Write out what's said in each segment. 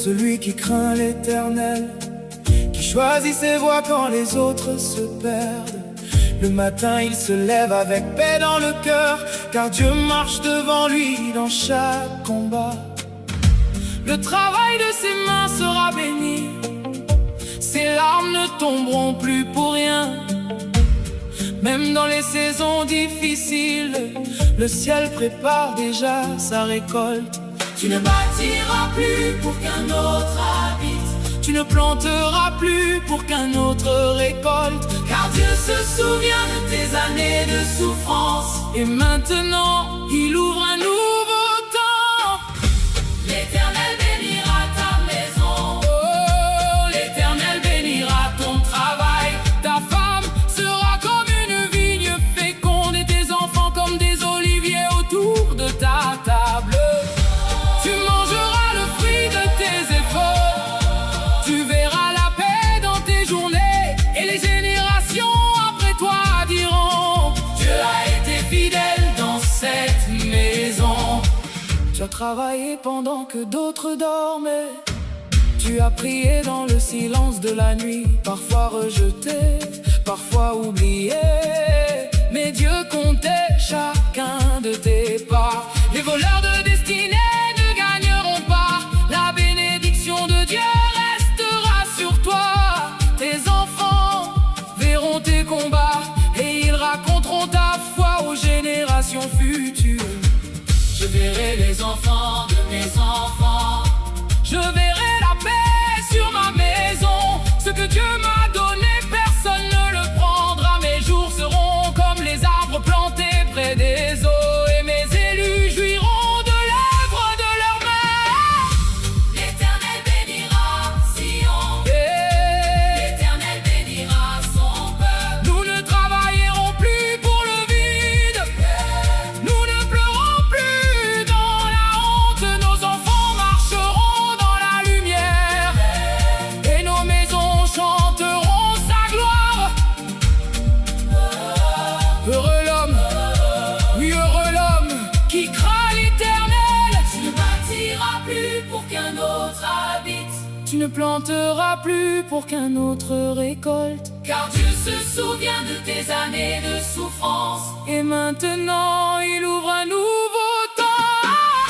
celui qui craint l'Éternel, qui choisit ses voies quand les autres se perdent. Le matin il se lève avec paix dans le cœur, car Dieu marche devant lui dans chaque combat. Le travail de ses mains sera béni, ses larmes ne tomberont plus pour rien. Même dans les saisons difficiles, le ciel prépare déjà sa récolte. Tu ne bâtiras plus pour qu'un autre habite, tu ne planteras plus pour qu'un autre récolte, car Dieu se souvient de tes années de souffrance, et maintenant il ouvre un nouveau temps. L'Éternel bénira ta maison, oh, l'Éternel bénira ton travail. Ta femme sera comme une vigne féconde, et tes enfants comme des oliviers autour de ta table. Tu mangeras le fruit de tes efforts, tu verras la paix dans tes journées, et les générations après toi diront: Dieu a été fidèle dans cette maison. Tu as travaillé pendant que d'autres dormaient, tu as prié dans le silence de la nuit, parfois rejeté, parfois oublié, mais Dieu comptait chacun de tes pas. Les voleurs de destinée ne gagneront pas, la bénédiction de Dieu restera sur toi. Tes enfants verront tes combats, et ils raconteront ta foi aux générations futures. Je verrai les enfants de mes enfants, je verrai la paix sur ma maison. Ce que Dieu m'a donné, personne ne le prendra. Mes jours seront comme les arbres plantés près des eaux, et mes élus jouiront de l'œuvre de leurs mains. L'Éternel bénira Sion, l'Éternel bénira son peuple. Nous ne travaillerons plus pour le vide, nous ne pleurons plus dans la honte. Nos enfants marcheront dans la lumière, et nos maisons chanteront sa gloire. Heureux l'homme, oui heureux l'homme qui craint l'Éternel. Tu ne bâtiras plus pour qu'un autre habite, tu ne planteras plus pour qu'un autre récolte, car Dieu se souvient de tes années de souffrance, et maintenant il ouvre un nouveau temps.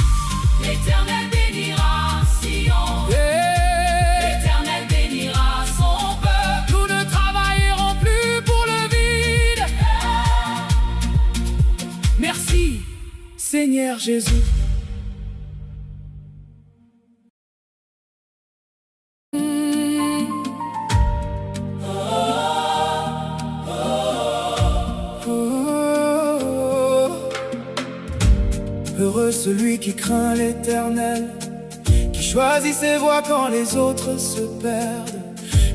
L'Éternel bénira Sion, l'Éternel bénira son peuple. Nous ne travaillerons plus pour le vide. Merci Seigneur Jésus. Heureux celui qui craint l'Éternel, qui choisit ses voies quand les autres se perdent.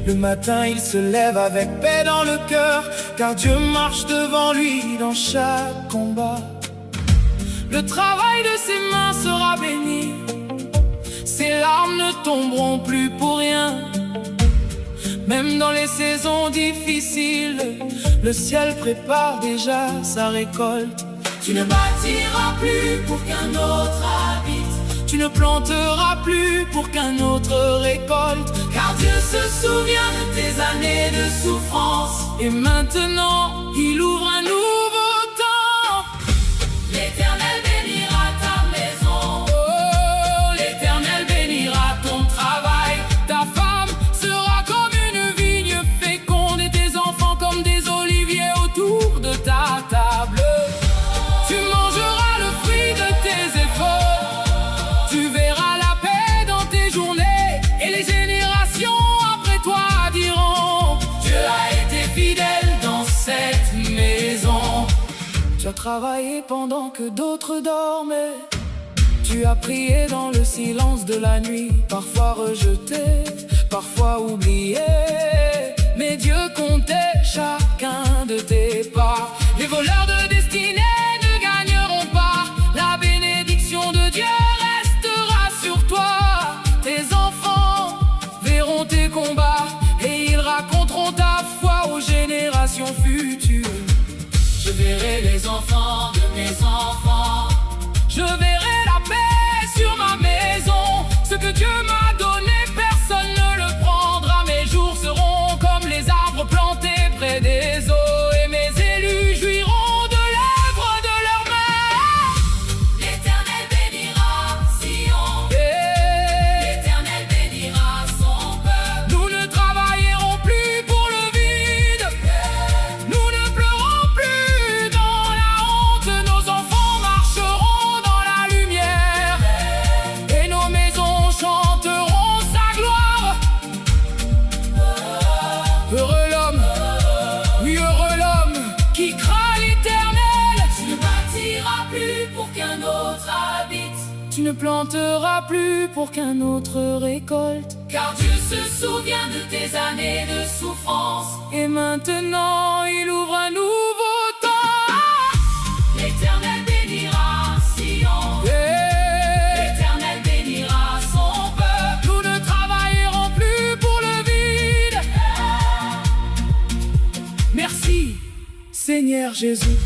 Le matin il se lève avec paix dans le cœur, car Dieu marche devant lui dans chaque combat. Le travail de ses mains sera béni, ses larmes ne tomberont plus pour rien. Même dans les saisons difficiles, le ciel prépare déjà sa récolte. Tu ne bâtiras plus pour qu'un autre habite, tu ne planteras plus pour qu'un autre récolte, car Dieu se souvient de tes années de souffrance, et maintenant il ouvre un nouveau temps. L'Éternel bénira ta maison, oh, l'Éternel bénira ton travail. Ta femme sera comme une vigne féconde, et tes enfants comme des oliviers autour de ta table. Tu mangeras le fruit de tes efforts, tu verras la paix dans tes journées, et les générations après toi diront: Dieu a été fidèle dans cette maison. Tu as travaillé pendant que d'autres dormaient, tu as prié dans le silence de la nuit, parfois rejeté, parfois oublié, mais Dieu comptait chacun de tes pas. Les voleurs de destinée ne gagneront pas, la bénédiction de Dieu restera sur toi. Tes enfants verront tes combats, et ils raconteront ta foi aux générations futures. Je verrai les enfants de mes enfants, je verrai la paix sur ma maison. Ce que Dieu m'a donné, Tu ne planteras plus pour qu'un autre récolte. Car Dieu se souvient de tes années de souffrance. Et maintenant il ouvre un nouveau temps. L'Éternel bénira Sion. L'Éternel bénira son peuple. Nous ne travaillerons plus pour le vide. Merci, Seigneur Jésus.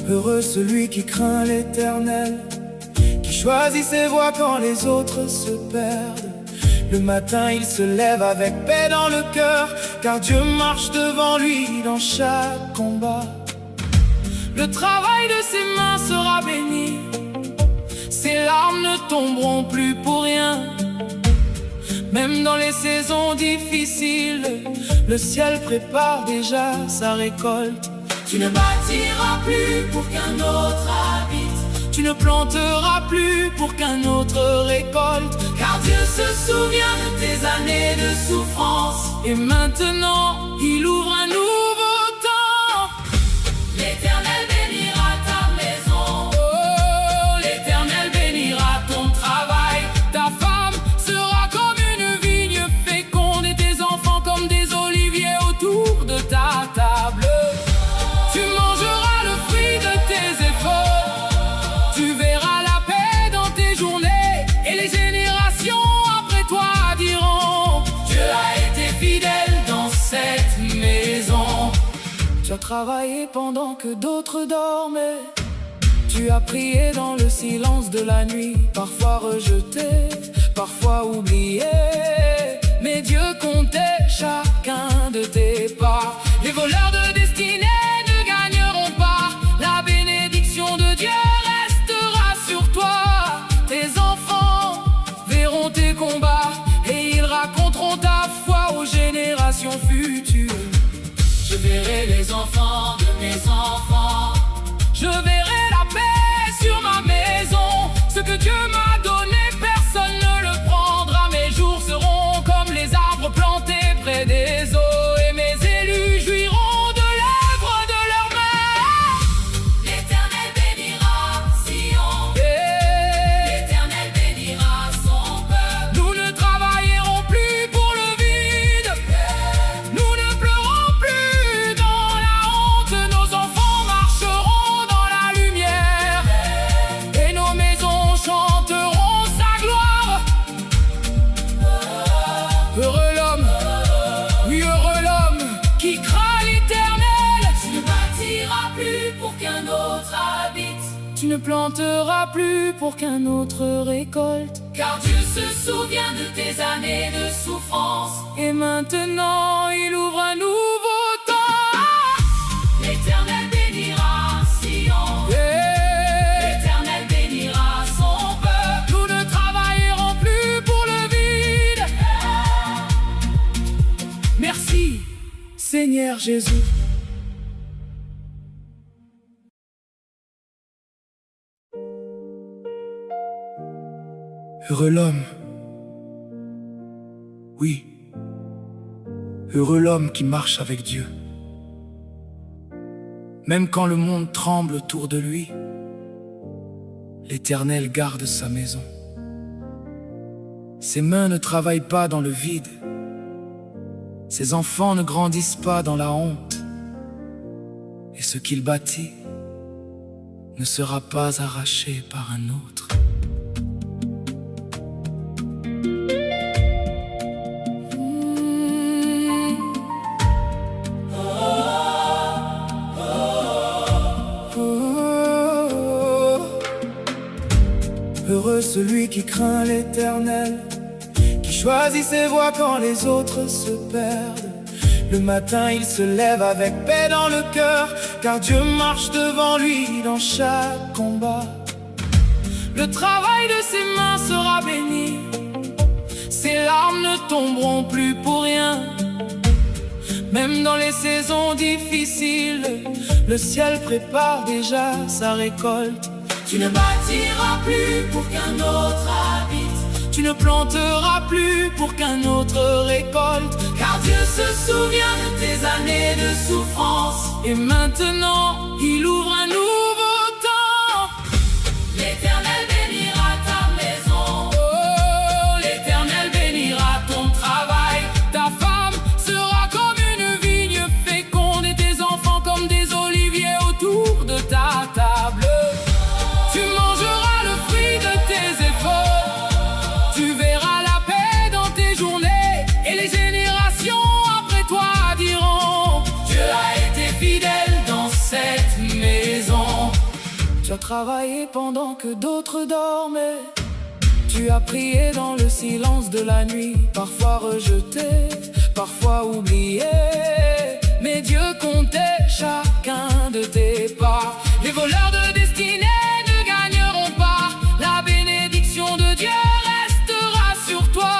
Heureux celui qui craint l'Éternel, qui choisit ses voies quand les autres se perdent. Le matin il se lève avec paix dans le cœur, car Dieu marche devant lui dans chaque combat. Le travail de ses mains sera béni, ses larmes ne tomberont plus pour rien. Même dans les saisons difficiles, le ciel prépare déjà sa récolte. Tu ne bâtiras plus pour qu'un autre habite. Tu ne planteras plus pour qu'un autre récolte. Car Dieu se souvient de tes années de souffrance. Et maintenant, il ouvre un nouveau temps. L'Éternel bénira ta maison. Oh, l'Éternel bénira ton travail. Ta femme sera comme une vigne féconde et tes enfants comme des oliviers autour de ta table. Tu mangeras le fruit de tes efforts. Tu verras la paix dans tes journées. Et les générations après toi diront: Dieu a été fidèle dans cette maison. Tu as travaillé pendant que d'autres dormaient. Tu as prié dans le silence de la nuit. Parfois rejeté, parfois oublié. Mais Dieu comptait chacun de tes pas. Les voleurs de destinée la bénédiction de Dieu restera sur toi. Tes enfants verront tes combats et ils raconteront ta foi aux générations futures. Je verrai les enfants de mes enfants. Je verrai la paix sur ma maison. Ce que Dieu m'a donné, personne ne le prendra. Mes jours seront comme les arbres plantés près des eaux. Et mes élus jouiront Tu ne planteras plus pour qu'un autre récolte. Car Dieu se souvient de tes années de souffrance. Et maintenant il ouvre un nouveau temps. L'Éternel bénira Sion. L'Éternel bénira son peuple. Nous ne travaillerons plus pour le vide. Merci, Seigneur Jésus. Heureux l'homme, oui, heureux l'homme qui marche avec Dieu. Même quand le monde tremble autour de lui, l'Éternel garde sa maison. Ses mains ne travaillent pas dans le vide, ses enfants ne grandissent pas dans la honte, et ce qu'il bâtit ne sera pas arraché par un autre. Heureux celui qui craint l'Éternel, qui choisit ses voies quand les autres se perdent. Le matin il se lève avec paix dans le cœur, car Dieu marche devant lui dans chaque combat. Le travail de ses mains sera béni, ses larmes ne tomberont plus pour rien. Même dans les saisons difficiles, le ciel prépare déjà sa récolte. Tu ne bâtiras plus pour qu'un autre habite. Tu ne planteras plus pour qu'un autre récolte, car Dieu se souvient de tes années de souffrance. et maintenant il ouvre un nouveau temps. L'Éternel bénira ta maison. Oh, l'Éternel bénira ton travail. Ta femme sera comme une vigne féconde et tes enfants comme des oliviers autour de ta table. Tu mangeras le fruit de tes efforts. Tu verras la paix dans tes journées et les générations après toi diront: Dieu a été fidèle dans cette maison. Tu as travaillé pendant que d'autres dormaient. Tu as prié dans le silence de la nuit, parfois rejeté, parfois oublié. Mais Dieu comptait chacun de tes pas. Les voleurs de destinée ne gagneront pas. La bénédiction de Dieu restera sur toi.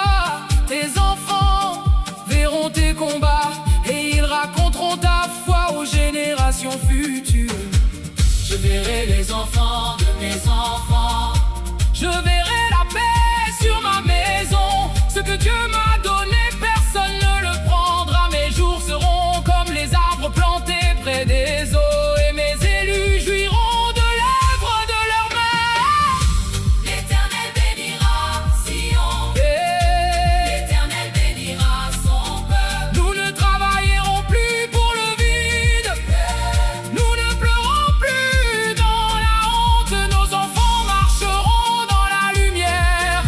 Tes enfants verront tes combats et ils raconteront ta foi aux générations futures. Je verrai les enfants de mes enfants. Je verrai la paix sur ma maison. Ce que Dieu m'a donné, personne ne le prendra. Mes jours seront comme les arbres plantés près des eaux, et mes élus jouiront de l'œuvre de leurs mains. L'Éternel bénira Sion. L'Éternel bénira son peuple. Nous ne travaillerons plus pour le vide. Nous ne pleurons plus dans la honte. Nos enfants marcheront dans la lumière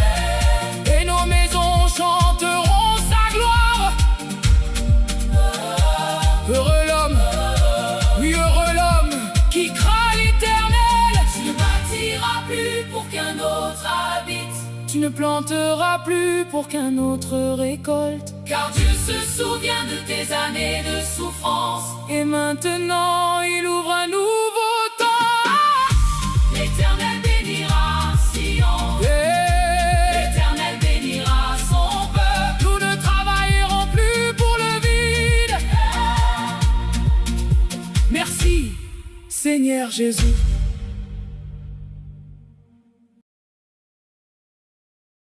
et nos maisons chanteront sa gloire. Heureux l'homme, oui heureux l'homme qui craint l'Éternel. Tu ne bâtiras plus pour qu'un autre habite, Tu ne planteras plus pour qu'un autre récolte. car Dieu se souvient de tes années de souffrance. Et maintenant il ouvre un nouveau temps. L'Éternel bénira Sion. L'Éternel bénira son peuple. Nous ne travaillerons plus pour le vide. Merci, Seigneur Jésus.